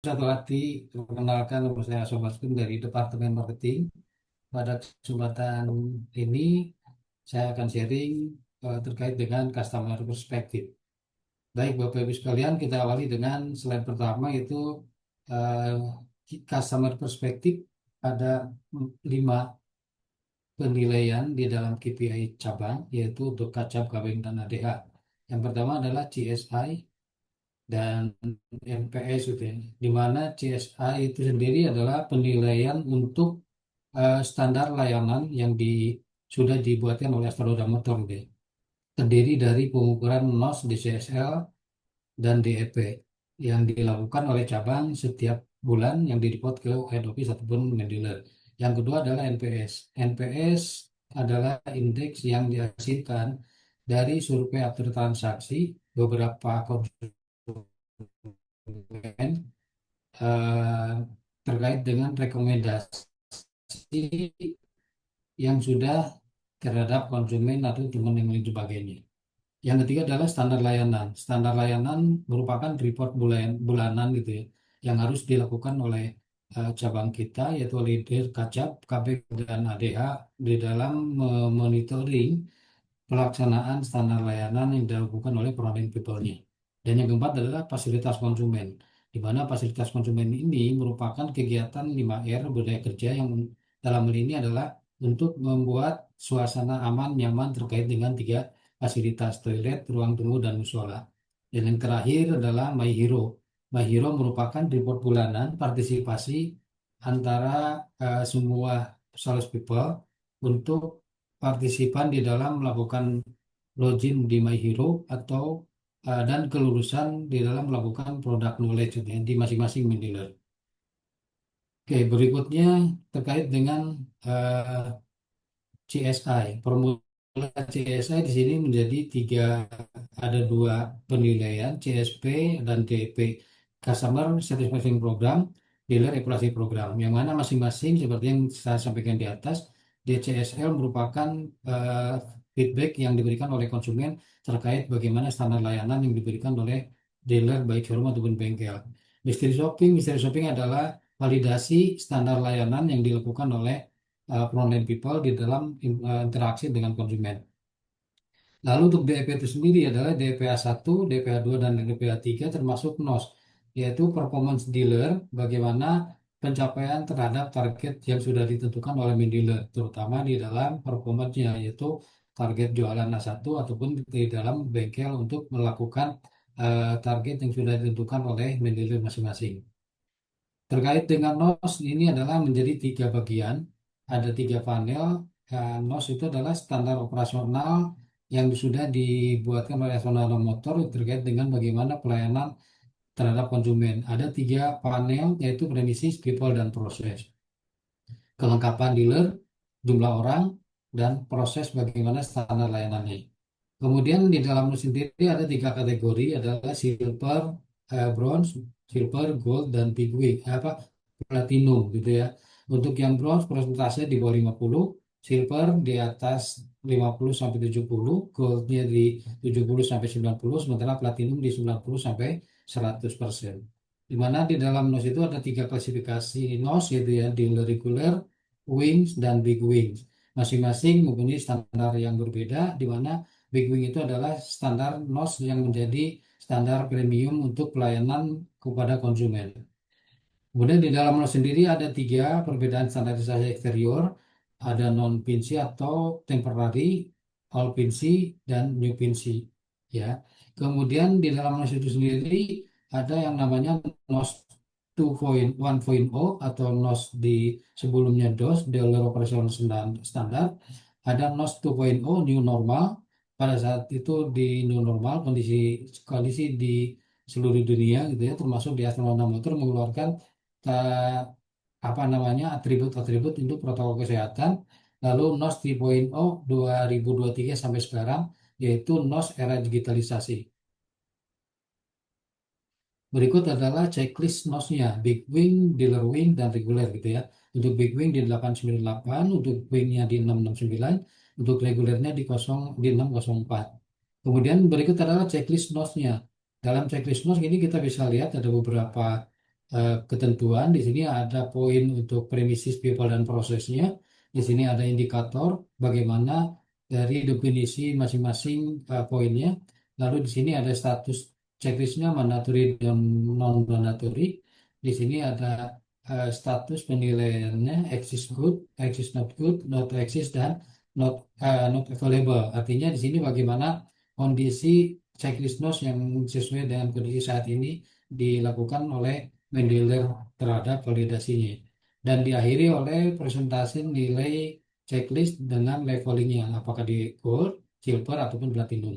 Satu hati, perkenalkan nama saya Sobat Gun dari Departemen Marketing. Pada kesempatan ini saya akan sharing terkait dengan customer perspective. Baik Bapak Ibu sekalian, kita awali dengan slide pertama yaitu customer perspective. Ada 5 penilaian di dalam KPI cabang yaitu untuk Kacab, Kabeng, dan ADH. Yang pertama adalah CSI dan NPS gitu ya. Di mana CSI itu sendiri adalah penilaian untuk standar layanan yang sudah dibuatkan oleh Astronoda Motor gitu ya. Terdiri dari pengukuran NOS, DCSL, dan DEP yang dilakukan oleh cabang setiap bulan yang direport ke head office ataupun main dealer. Yang kedua adalah NPS. NPS adalah indeks yang dihasilkan dari survei after transaksi beberapa konsumen eh, terkait dengan rekomendasi yang sudah terhadap konsumen atau teman yang lain sebagainya. Yang ketiga adalah standar layanan. Standar layanan merupakan report bulanan gitu ya, yang harus dilakukan oleh cabang kita yaitu leader Kacap, KB, dan ADH di dalam monitoring pelaksanaan standar layanan yang dilakukan oleh frontline people-nya. Dan yang keempat adalah fasilitas konsumen, di mana fasilitas konsumen ini merupakan kegiatan 5R budaya kerja yang dalam hal ini adalah untuk membuat suasana aman, nyaman terkait dengan 3 fasilitas toilet, ruang tunggu, dan musola. Dan yang terakhir adalah My Hero. My Hero merupakan report bulanan partisipasi antara semua sales people untuk partisipan di dalam melakukan login di My Hero atau dan kelulusan di dalam melakukan product knowledge gitu ya, di masing-masing dealer. Oke, berikutnya terkait dengan eh, CSI. Formula CSI di sini menjadi ada 2 penilaian, CSP dan DP, Customer Satisfaction Program, Dealer Evaluasi Program, yang mana masing-masing seperti yang saya sampaikan di atas, DCSL merupakan eh, feedback yang diberikan oleh konsumen terkait bagaimana standar layanan yang diberikan oleh dealer baik showroom ataupun bengkel. Mystery shopping adalah validasi standar layanan yang dilakukan oleh frontline people di dalam interaksi dengan konsumen. Lalu untuk DEP itu sendiri adalah DPA 1, DPA 2, dan DPA 3 termasuk NOS, yaitu performance dealer, bagaimana pencapaian terhadap target yang sudah ditentukan oleh main dealer, terutama di dalam performance-nya, yaitu target jualan A1 ataupun di dalam bengkel untuk melakukan target yang sudah ditentukan oleh main dealer masing-masing. Terkait dengan NOS ini adalah menjadi 3 bagian, ada 3 panel. NOS itu adalah standar operasional yang sudah dibuatkan oleh Sonora Motor terkait dengan bagaimana pelayanan terhadap konsumen. Ada 3 panel yaitu premises, people, dan proses. Kelengkapan dealer, jumlah orang, dan proses bagaimana standar layanannya. Kemudian di dalamnya sendiri ada 3 kategori, adalah silver, bronze, silver, gold, dan big wig, platinum gitu ya. Untuk yang bronze persentase di bawah 50, silver di atas 50 sampai 70, goldnya di 70 sampai 90, sementara platinum di 90 sampai 100%. Di mana di dalam NOS itu ada 3 klasifikasi NOS yaitu ya, dealer regular, wings, dan big wings. Masing-masing mempunyai standar yang berbeda, di mana Big Wing itu adalah standar NOS yang menjadi standar premium untuk pelayanan kepada konsumen. Kemudian di dalam NOS sendiri ada 3 perbedaan standarisasi eksterior, ada non-pincy atau temporary, all pincy, dan new pincy. Ya. Kemudian di dalam NOS itu sendiri ada yang namanya NOS 2.1.0 atau NOS di sebelumnya DOS, Dealer Operational Standard. Ada NOS 2.0 New Normal. Pada saat itu di new normal kondisi kondisi di seluruh dunia gitu ya, termasuk di Astronauta Motor mengeluarkan eh, apa namanya atribut-atribut untuk protokol kesehatan. Lalu NOS 3.0 2023 sampai sekarang yaitu NOS era digitalisasi. Berikut adalah checklist NOS-nya, Big Wing, Dealer Wing, dan reguler gitu ya. Untuk Big Wing di 898, untuk Wing-nya di 669, untuk regulernya di 604. Kemudian berikut adalah checklist NOS-nya. Dalam checklist NOS ini kita bisa lihat ada beberapa ketentuan. Di sini ada poin untuk premises, people, dan prosesnya. Di sini ada indikator bagaimana dari definisi masing-masing poinnya. Lalu di sini ada status checklistnya, mandatory dan non-mandatory. Di sini ada status penilaiannya, exist good, exist not good, not exist, dan not available. Artinya di sini bagaimana kondisi checklist NOS yang sesuai dengan kondisi saat ini dilakukan oleh mendealer terhadap validasinya. Dan diakhiri oleh presentasi nilai checklist dengan levelingnya, apakah di gold, silver, ataupun platinum.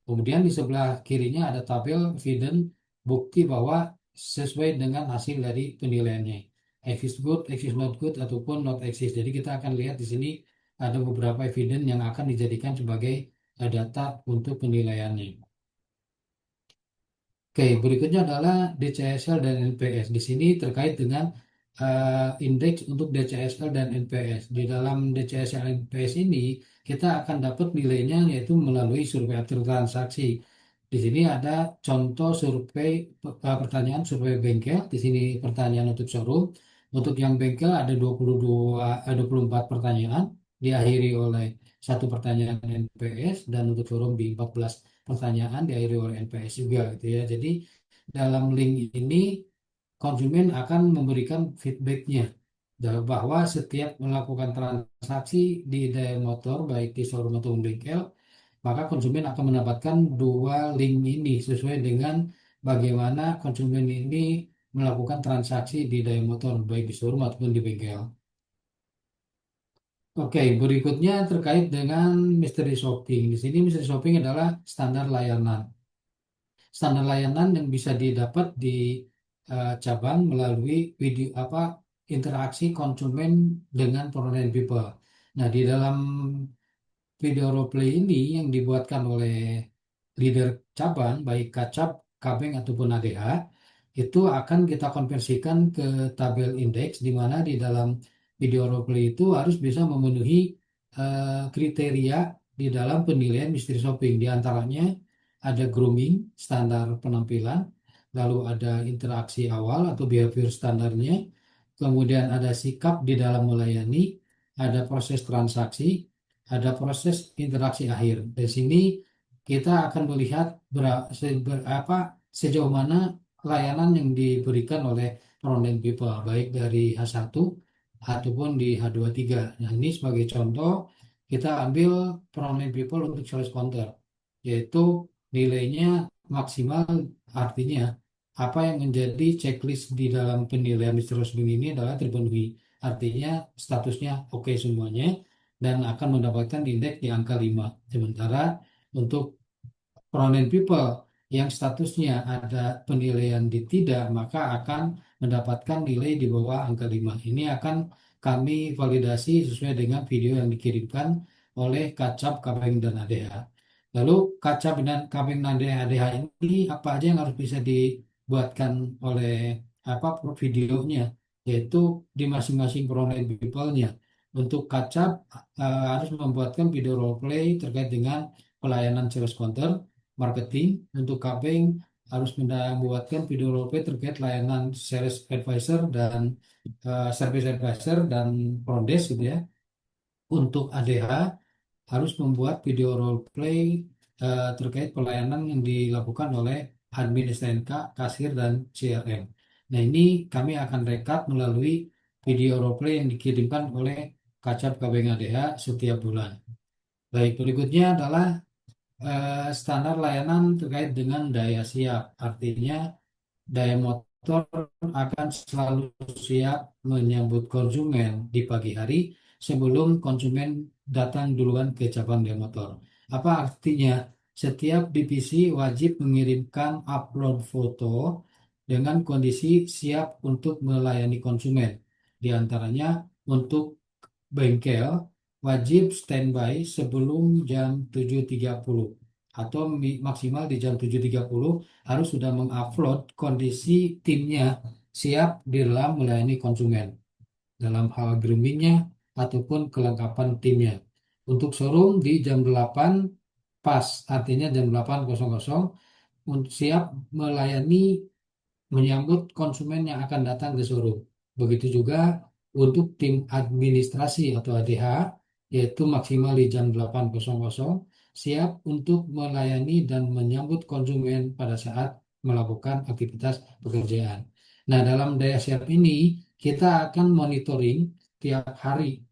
Kemudian di sebelah kirinya ada tabel evidence, bukti bahwa sesuai dengan hasil dari penilaiannya. Exist good, exist not good, ataupun not exist. Jadi kita akan lihat di sini ada beberapa evidence yang akan dijadikan sebagai data untuk penilaiannya. Oke, berikutnya adalah DCSL dan NPS. Di sini terkait dengan indeks untuk DCSL dan NPS. Di dalam DCSL dan NPS ini kita akan dapat nilainya yaitu melalui survei akhir transaksi. Di sini ada contoh survei pertanyaan survei bengkel. Di sini pertanyaan untuk showroom. Untuk yang bengkel ada 24 pertanyaan diakhiri oleh satu pertanyaan NPS, dan untuk showroom di 14 pertanyaan diakhiri oleh NPS juga gitu ya. Jadi dalam link ini konsumen akan memberikan feedbacknya bahwa setiap melakukan transaksi di daya motor baik di showroom atau bengkel, maka konsumen akan mendapatkan dua link ini sesuai dengan bagaimana konsumen ini melakukan transaksi di daya motor baik di showroom ataupun di bengkel. Oke, berikutnya terkait dengan mystery shopping. Di sini mystery shopping adalah standar layanan. Standar layanan yang bisa didapat di cabang melalui video interaksi konsumen dengan frontend people. Nah, di dalam video roleplay ini yang dibuatkan oleh leader cabang, baik Kacab, Kabeng, ataupun ADH, itu akan kita konversikan ke tabel indeks, di mana di dalam video roleplay itu harus bisa memenuhi kriteria di dalam penilaian mystery shopping. Di antaranya ada grooming, standar penampilan, lalu ada interaksi awal atau behavior standarnya, kemudian ada sikap di dalam melayani, ada proses transaksi, ada proses interaksi akhir. Di sini kita akan melihat sejauh mana layanan yang diberikan oleh frontend people, baik dari H1 ataupun di H23. Nah, ini sebagai contoh, kita ambil frontend people untuk sales counter, yaitu nilainya maksimal, artinya apa yang menjadi checklist di dalam penilaian Mr. Rosbing ini adalah terpenuhi. Artinya statusnya oke semuanya dan akan mendapatkan indeks di angka 5. Sementara untuk prominent people yang statusnya ada penilaian di tidak, maka akan mendapatkan nilai di bawah angka 5. Ini akan kami validasi sesuai dengan video yang dikirimkan oleh Kacap, Kapeng, dan ADH. Lalu Kacap dan Kapeng dan ADH ini apa aja yang harus bisa dibuatkan oleh videonya, yaitu di masing-masing prominent people-nya. Untuk Kacap harus membuatkan video role play terkait dengan pelayanan sales counter, marketing. Untuk KPing harus membuatkan video roleplay terkait layanan sales advisor dan service advisor dan front desk gitu ya. Untuk ADH harus membuat video roleplay terkait pelayanan yang dilakukan oleh admin STNK, kasir, dan CRM. Nah, ini kami akan rekap melalui video roleplay yang dikirimkan oleh Kacap KBNG ADH setiap bulan. Baik, berikutnya adalah standar layanan terkait dengan daya siap. Artinya daya motor akan selalu siap menyambut konsumen di pagi hari sebelum konsumen datang duluan ke cabang daya motor. Apa artinya? Setiap divisi wajib mengirimkan upload foto dengan kondisi siap untuk melayani konsumen. Di antaranya untuk bengkel wajib standby sebelum jam 7.30 atau maksimal di jam 7.30 harus sudah mengupload kondisi timnya siap di dalam melayani konsumen dalam hal groomingnya ataupun kelengkapan timnya. Untuk showroom di jam 8 pas, artinya jam 8.00 untuk siap melayani menyambut konsumen yang akan datang ke showroom. Begitu juga untuk tim administrasi atau ADH, yaitu maksimal di jam 8.00, siap untuk melayani dan menyambut konsumen pada saat melakukan aktivitas pekerjaan. Nah, dalam daya siap ini, kita akan monitoring tiap hari.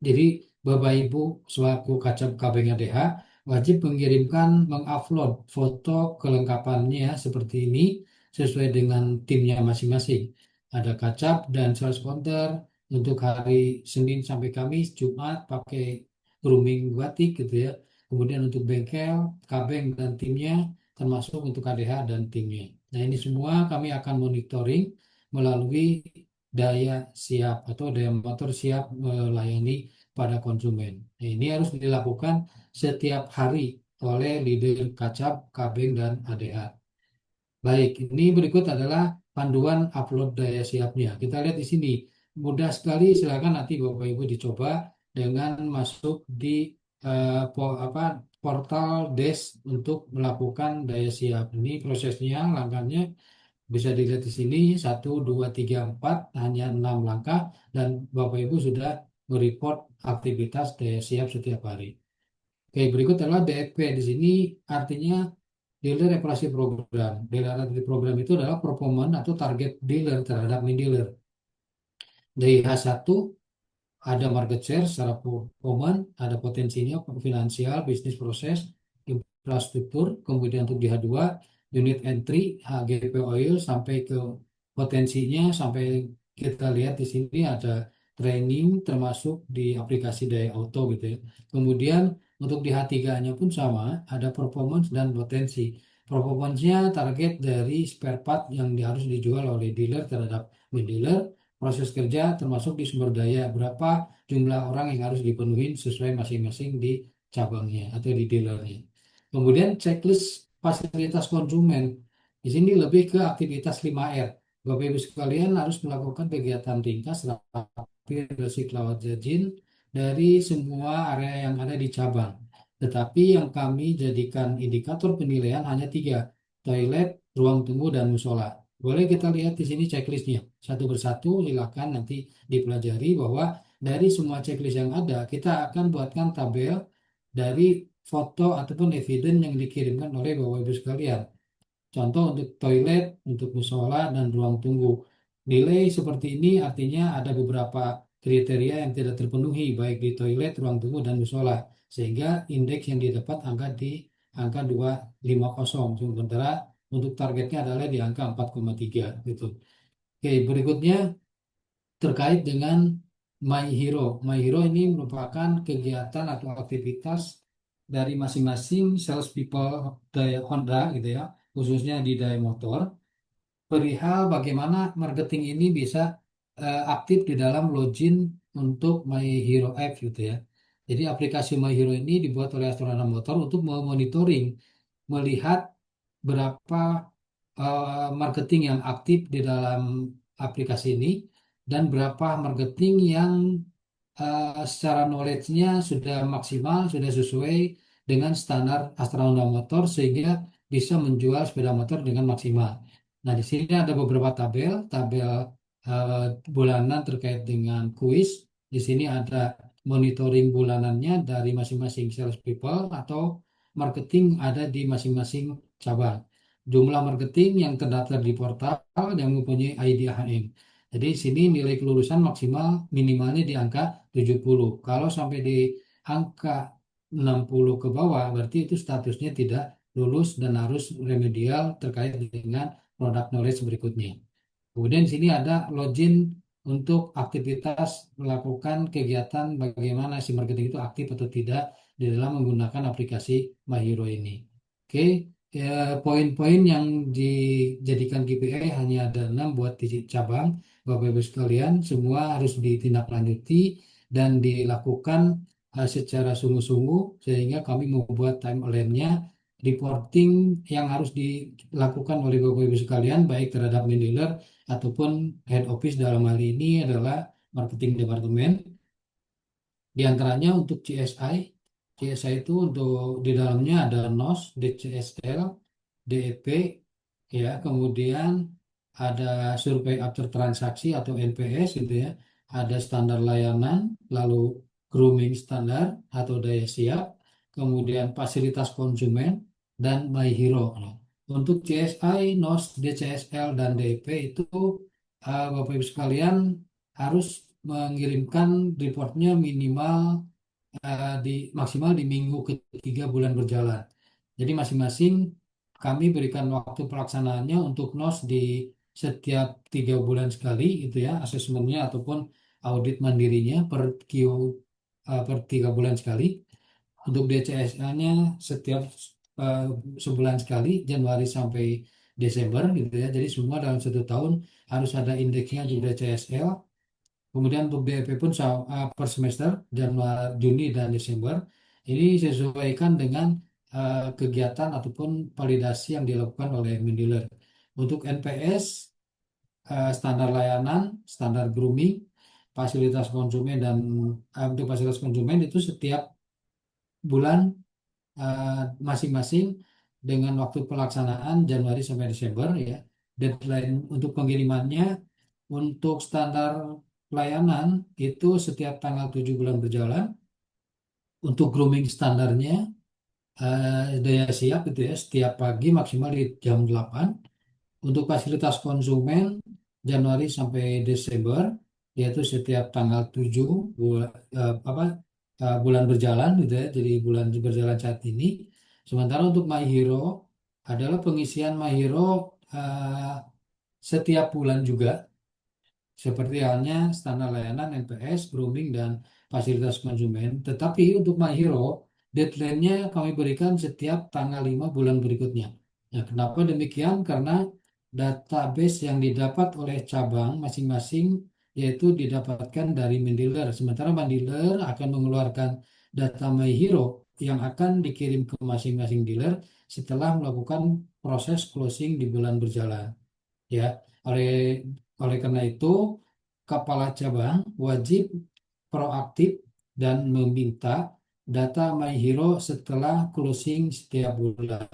Jadi Bapak Ibu selaku Kacab KBNDH wajib mengirimkan mengupload foto kelengkapannya seperti ini sesuai dengan timnya masing-masing. Ada Kacab dan sales counter untuk hari Senin sampai Kamis, Jumat pakai grooming batik gitu ya. Kemudian untuk bengkel, Kabeng dan timnya termasuk untuk KDH dan timnya. Nah, ini semua kami akan monitoring melalui daya siap atau daya motor siap melayani pada konsumen. Nah, ini harus dilakukan setiap hari oleh leader Kacab, Kabeng, dan ADH. Baik, ini berikut adalah panduan upload daya siapnya. Kita lihat di sini. Mudah sekali, silakan nanti Bapak Ibu dicoba dengan masuk di portal desk untuk melakukan daya siap. Ini prosesnya, langkahnya bisa dilihat di sini, 1, 2, 3, 4, hanya 6 langkah, dan Bapak Ibu sudah mereport aktivitas daya siap setiap hari. Oke, berikut adalah DFP. Di sini artinya Dealer Reparasi Program. Dealer Reparasi Program itu adalah performance atau target dealer terhadap main dealer. Dari H1 ada market share secara performance, ada potensinya, finansial, bisnis proses, infrastruktur, kemudian untuk di H2, unit entry, HGP oil, sampai ke potensinya, sampai kita lihat di sini ada training termasuk di aplikasi Daya Auto gitu ya. Kemudian untuk di H3-nya pun sama, ada performance dan potensi. Performance-nya target dari spare part yang harus dijual oleh dealer terhadap main dealer, proses kerja termasuk di sumber daya, berapa jumlah orang yang harus dipenuhi sesuai masing-masing di cabangnya atau di dealernya. Kemudian checklist fasilitas konsumen. Di sini lebih ke aktivitas 5R. Bapak Ibu sekalian harus melakukan kegiatan ringkas, rapi, resik, lawat jajin dari semua area yang ada di cabang. Tetapi yang kami jadikan indikator penilaian hanya 3, toilet, ruang tunggu, dan musola. Boleh kita lihat di sini checklistnya. Satu persatu, silakan nanti dipelajari bahwa dari semua checklist yang ada, kita akan buatkan tabel dari foto ataupun evidence yang dikirimkan oleh Bapak Ibu sekalian. Contoh untuk toilet, untuk musola, dan ruang tunggu. Nilai seperti ini artinya ada beberapa kriteria yang tidak terpenuhi, baik di toilet, ruang tunggu, dan musola. Sehingga indeks yang didapat di angka 250. Sementara untuk targetnya adalah di angka 4,3 gitu. Oke, berikutnya terkait dengan My Hero. My Hero ini merupakan kegiatan atau aktivitas dari masing-masing sales people Daya Honda gitu ya, khususnya di Daya Motor, perihal bagaimana marketing ini bisa aktif di dalam login untuk My Hero App gitu ya. Jadi aplikasi My Hero ini dibuat oleh Astronauta Motor untuk memonitoring, melihat berapa marketing yang aktif di dalam aplikasi ini dan berapa marketing yang secara knowledge-nya sudah maksimal, sudah sesuai dengan standar Astronauta Motor sehingga bisa menjual sepeda motor dengan maksimal. Nah, di sini ada beberapa tabel eh, bulanan terkait dengan kuis. Di sini ada monitoring bulanannya dari masing-masing sales people atau marketing ada di masing-masing cabang. Jumlah marketing yang terdaftar di portal yang mempunyai ID AHM. Jadi di sini nilai kelulusan maksimal minimalnya di angka 70. Kalau sampai di angka 60 ke bawah, berarti itu statusnya tidak lulus dan harus remedial terkait dengan produk knowledge berikutnya. Kemudian di sini ada login untuk aktivitas melakukan kegiatan bagaimana si marketing itu aktif atau tidak di dalam menggunakan aplikasi MyHero ini. Oke, ya, poin-poin yang dijadikan KPI hanya ada 6 buat di cabang. Bapak Ibu sekalian, semua harus ditindaklanjuti dan dilakukan secara sungguh-sungguh sehingga kami membuat timeline-nya, reporting yang harus dilakukan oleh Bapak Ibu sekalian baik terhadap main dealer ataupun head office dalam hal ini adalah marketing departemen. Di antaranya untuk CSI, CSI itu untuk di dalamnya ada NOS, DCSL, DEP, ya, kemudian ada survei after transaksi atau NPS gitu ya, ada standar layanan, lalu grooming standar atau daya siap, kemudian fasilitas konsumen, dan My Hero. Nah, untuk CSI, NOS, DCSL, dan DP itu Bapak Ibu sekalian harus mengirimkan reportnya minimal di maksimal di minggu ketiga bulan berjalan. Jadi masing-masing kami berikan waktu pelaksanaannya untuk NOS di setiap 3 bulan sekali itu ya asesmennya ataupun audit mandirinya per 3 bulan sekali. Untuk DCSA-nya setiap eh, sebulan sekali Januari sampai Desember gitu ya. Jadi semua dalam 1 tahun harus ada indeksnya di DCSL. Kemudian untuk DEP pun per semester Januari, Juni dan Desember ini disesuaikan dengan kegiatan ataupun validasi yang dilakukan oleh Mendealer. Untuk NPS, standar layanan, standar grooming, fasilitas konsumen dan untuk fasilitas konsumen itu setiap bulan eh, masing-masing dengan waktu pelaksanaan Januari sampai Desember ya. Deadline untuk pengirimannya untuk standar pelayanan itu setiap tanggal 7 bulan berjalan. Untuk grooming standarnya daya siap itu ya setiap pagi maksimal di jam 8. Untuk fasilitas konsumen Januari sampai Desember yaitu setiap tanggal 7 bulan berjalan gitu ya. Jadi bulan berjalan saat ini. Sementara untuk My Hero adalah pengisian My Hero eh, setiap bulan juga seperti halnya standar layanan NPS, grooming, dan fasilitas konsumen. Tetapi untuk My Hero, deadline-nya kami berikan setiap tanggal 5 bulan berikutnya. Nah, kenapa demikian? Karena database yang didapat oleh cabang masing-masing yaitu didapatkan dari Mendealer. Sementara Mendealer akan mengeluarkan data My Hero yang akan dikirim ke masing-masing dealer setelah melakukan proses closing di bulan berjalan ya. Oleh oleh karena itu kepala cabang wajib proaktif dan meminta data My Hero setelah closing setiap bulan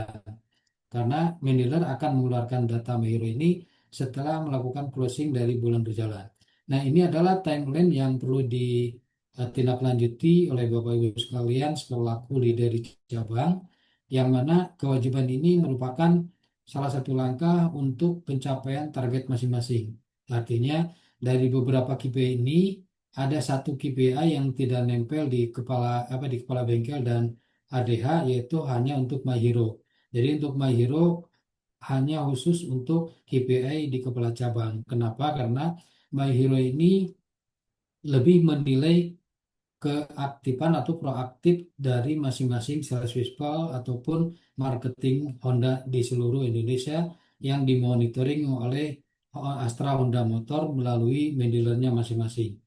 karena manajer akan mengeluarkan data My Hero ini setelah melakukan closing dari bulan berjalan. Nah, ini adalah timeline yang perlu ditindaklanjuti oleh Bapak Ibu sekalian selaku leader di cabang, yang mana kewajiban ini merupakan salah satu langkah untuk pencapaian target masing-masing. Artinya, dari beberapa KPI ini ada satu KPI yang tidak nempel di kepala bengkel dan ADH yaitu hanya untuk My Hero. Jadi untuk My Hero hanya khusus untuk KPI di kepala cabang. Kenapa? Karena My Hero ini lebih menilai keaktifan atau proaktif dari masing-masing sales people ataupun marketing Honda di seluruh Indonesia yang dimonitoring oleh Astra Honda Motor melalui dealernya masing-masing.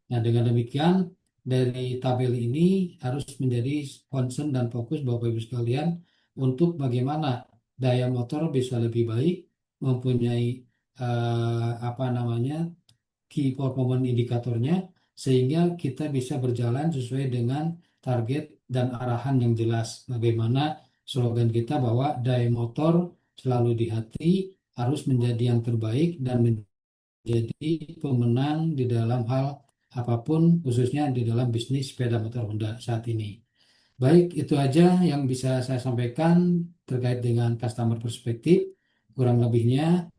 Nah, dengan demikian dari tabel ini harus menjadi concern dan fokus Bapak Ibu sekalian untuk bagaimana daya motor bisa lebih baik, mempunyai apa namanya key performance indikatornya sehingga kita bisa berjalan sesuai dengan target dan arahan yang jelas. Bagaimana slogan kita bahwa daya motor selalu di hati harus menjadi yang terbaik dan menjadi pemenang di dalam hal apapun khususnya di dalam bisnis sepeda motor Honda saat ini. Baik, itu aja yang bisa saya sampaikan terkait dengan customer perspektif. Kurang lebihnya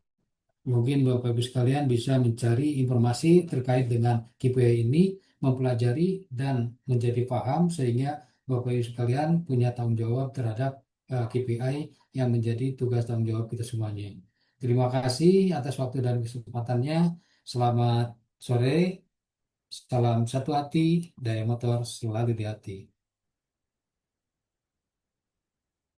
mungkin Bapak Ibu sekalian bisa mencari informasi terkait dengan KPI ini, mempelajari dan menjadi paham sehingga Bapak Ibu sekalian punya tanggung jawab terhadap KPI yang menjadi tugas tanggung jawab kita semuanya. Terima kasih atas waktu dan kesempatannya. Selamat sore, salam satu hati, daya motor selalu di hati.